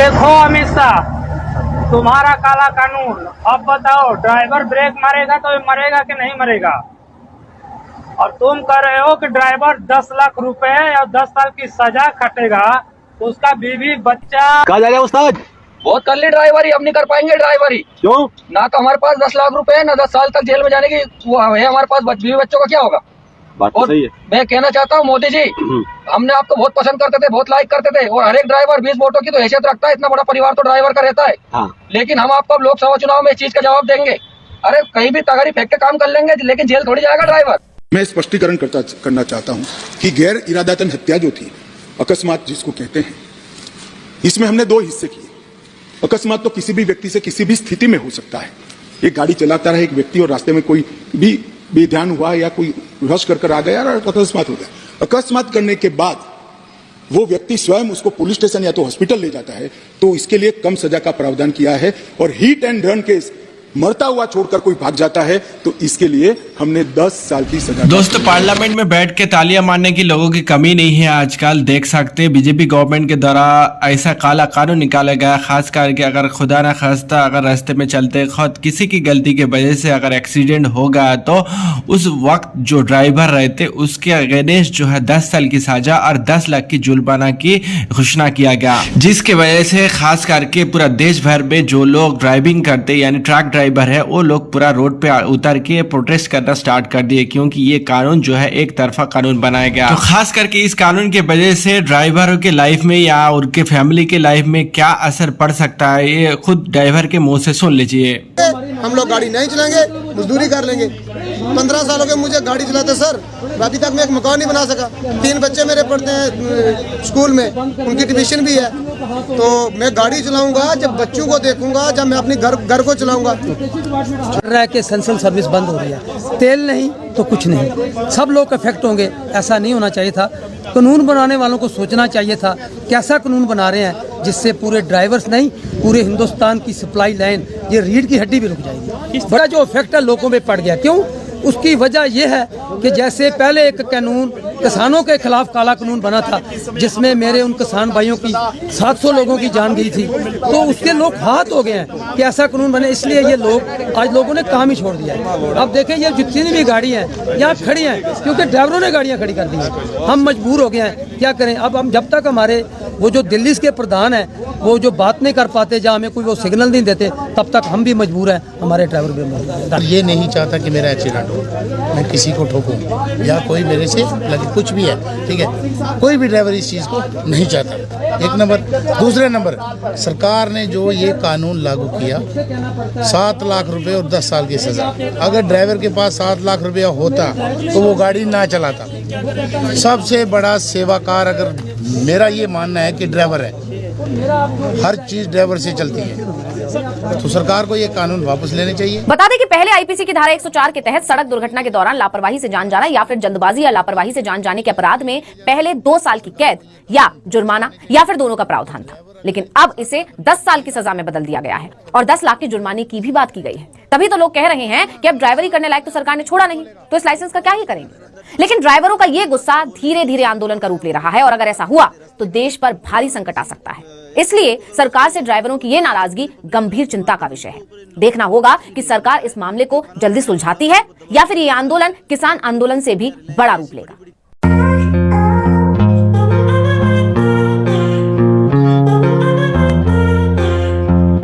देखो अमित शाह, तुम्हारा काला कानून, अब बताओ ड्राइवर ब्रेक मारेगा तो ये मरेगा कि नहीं मरेगा? और तुम कह रहे हो कि ड्राइवर 10 लाख रुपए और 10 साल की सजा खटेगा, तो उसका बीवी बच्चा कहा जा रहा है उस्ताद? बहुत कर ली ड्राइवरी, अब नहीं कर पाएंगे ड्राइवरी। क्यों? ना तो हमारे पास 10 लाख रुपए है, ना 10 साल तक जेल में जाने की वो है। हमारे पास बीवी बच्चों का क्या होगा? बात तो सही है। मैं कहना चाहता हूँ मोदी जी, हमने आपको बहुत पसंद करते थे, बहुत लाइक करते थे, और हर एक ड्राइवर 20 वोटों की तो हैसियत रखता है। इतना बड़ा परिवार तो ड्राइवर का रहता है। हाँ। लेकिन हम आपको अब लोकसभा चुनाव में इस चीज का जवाब देंगे। अरे कहीं भी तगारी फेंक के काम कर लेंगे, लेकिन जेल थोड़ी जाएगा ड्राइवर। मैं स्पष्टीकरण करना चाहता हूं कि गैर इरादतन हत्या जो थी, अकस्मात जिसको कहते हैं, इसमें हमने 2 हिस्से किए। अकस्मात तो किसी भी व्यक्ति से किसी भी स्थिति में हो सकता है। एक गाड़ी चलाता रहा एक व्यक्ति और रास्ते में कोई भी बेध्यान हुआ या कोई रश कर आ गया और अकस्मात हो गया। अकस्मात करने के बाद वो व्यक्ति स्वयं उसको पुलिस स्टेशन या तो हॉस्पिटल ले जाता है, तो इसके लिए कम सजा का प्रावधान किया है। और हिट एंड रन केस, मरता हुआ छोड़कर कोई भाग जाता है, तो इसके लिए हमने 10 साल की सजा। दोस्तों, पार्लियामेंट में बैठ के तालियां मारने की लोगों की कमी नहीं है आजकल। देख सकते हैं बीजेपी गवर्नमेंट के द्वारा ऐसा काला कानून निकाला गया, खास करके अगर खुदा ना खास्ता अगर रास्ते में चलते खुद किसी की गलती की वजह से अगर एक्सीडेंट हो गया, तो उस वक्त जो ड्राइवर रहते उसके अगेंस्ट जो है 10 साल की सजा और 10 लाख की जुर्माना की घोषणा किया गया, जिसके वजह से खास करके पूरा देश भर में जो लोग ड्राइविंग करते यानी ट्रक ड्राइवर है, वो लोग पूरा रोड पे उतर के प्रोटेस्ट करना स्टार्ट कर दिए, क्योंकि ये कानून जो है एक तरफा कानून बनाया गया। तो खास करके इस कानून के वजह से ड्राइवरों के लाइफ में या उनके फैमिली के लाइफ में क्या असर पड़ सकता है, ये खुद ड्राइवर के मुंह से सुन लीजिए। हम लोग गाड़ी नहीं चलाएंगे, मजदूरी कर लेंगे। 15 साल हो गए मुझे गाड़ी चलाते सर, अभी तक मैं एक मकान नहीं बना सका। 3 बच्चे मेरे पढ़ते हैं स्कूल में, उनकी ट्यूशन भी है। तो मैं गाड़ी चलाऊंगा जब बच्चों को देखूंगा, जब मैं अपने घर को चलाऊंगा। रह के एसेंशियल सर्विस बंद हो रही है, तेल नहीं तो कुछ नहीं, सब लोग अफेक्ट होंगे। ऐसा नहीं होना चाहिए था। कानून बनाने वालों को सोचना चाहिए था कैसा कानून बना रहे हैं जिससे पूरे ड्राइवर्स नहीं, पूरे हिंदुस्तान की सप्लाई लाइन, ये रीढ़ की हड्डी भी रुक जाएगी। बड़ा जो इफेक्ट है लोगों में पड़ गया। क्यों? उसकी वजह यह है कि जैसे पहले एक कानून किसानों के खिलाफ काला कानून बना था, जिसमें मेरे उन किसान भाइयों की 700 लोगों की जान गई थी, तो उसके लोग हाथ हो गए हैं कि ऐसा कानून बने। इसलिए ये लोग आज लोगों ने काम ही छोड़ दिया है। अब देखें ये जितनी भी गाड़ी हैं यहाँ खड़ी हैं, क्योंकि ड्राइवरों ने गाड़ियाँ खड़ी कर दी हैं। हम मजबूर हो गए हैं, क्या करें। अब हम जब तक हमारे वो जो दिल्ली के प्रधान हैं वो जो बात नहीं कर पाते, जहाँ हमें कोई वो सिग्नल नहीं देते, तब तक हम भी मजबूर हैं, हमारे ड्राइवर भी मजबूर हैं। ये नहीं चाहता कि मेरा एक्सीडेंट हो, मैं किसी को ठोकूं या कोई मेरे से लगे कुछ भी है, ठीक है। कोई भी ड्राइवर इस चीज़ को नहीं चाहता, एक नंबर। दूसरे नंबर, सरकार ने जो ये कानून लागू किया, 7 लाख रुपए और 10 साल की सज़ा। अगर ड्राइवर के पास 7 लाख रुपया होता तो वो गाड़ी ना चलाता। सबसे बड़ा सेवाकार अगर मेरा ये मानना है कि ड्राइवर है, हर चीज़ ड्राइवर से चलती है, तो सरकार को ये कानून वापस लेने चाहिए। बता दें कि पहले आईपीसी की धारा 104 के तहत सड़क दुर्घटना के दौरान लापरवाही से जान जाना या फिर जल्दबाजी या लापरवाही से जान जाने के अपराध में पहले 2 साल की कैद या जुर्माना या फिर दोनों का प्रावधान था, लेकिन अब इसे 10 साल की सजा में बदल दिया गया है और 10 लाख के जुर्माने की भी बात की गई है। तभी तो लोग कह रहे हैं कि अब ड्राइवरी करने लायक तो सरकार ने छोड़ा नहीं, तो इस लाइसेंस का क्या ही करेंगे। लेकिन ड्राइवरों का ये गुस्सा धीरे धीरे आंदोलन का रूप ले रहा है और अगर ऐसा हुआ तो देश पर भारी संकट आ सकता है। इसलिए सरकार से ड्राइवरों की ये नाराजगी गंभीर चिंता का विषय है। देखना होगा कि सरकार इस मामले को जल्दी सुलझाती है या फिर ये आंदोलन किसान आंदोलन से भी बड़ा रूप लेगा।